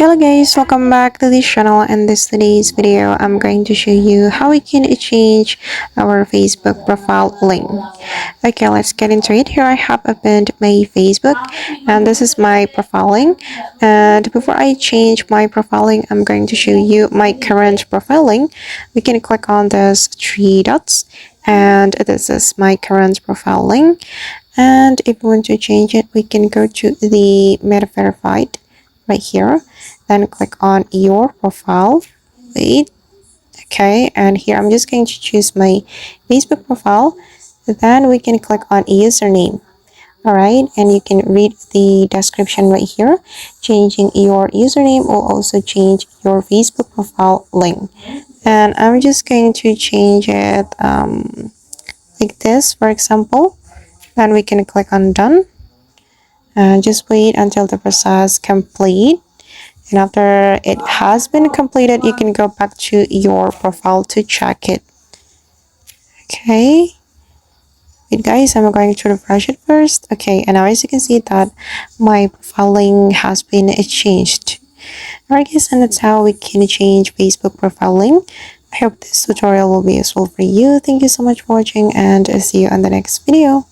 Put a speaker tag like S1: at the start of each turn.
S1: Hello guys, welcome back to this channel. In today's video, I'm going to show you how we can change our Facebook profile link. Okay, let's get into it. Here I have opened my Facebook and this is my profile link. And before I change my profile link, I'm going to show you my current profile link. We can click on this three dots and this is my current profile link. And if we want to change it, we can go to the Meta Verified right here, then click on your profile. Wait, okay, and here I'm just going to choose my Facebook profile. Then we can click on username. All right, and you can read the description right here. Changing your username will also change your Facebook profile link. And I'm just going to change it like this, for example. Then we can click on done and just wait until the process complete. And after it has been completed, you can go back to your profile to check it. Okay. Wait guys, I'm going to refresh it first. Okay, and now as you can see that my profiling has been changed. Alright guys, and that's how we can change Facebook profiling. I hope this tutorial will be useful for you. Thank you so much for watching and see you on the next video.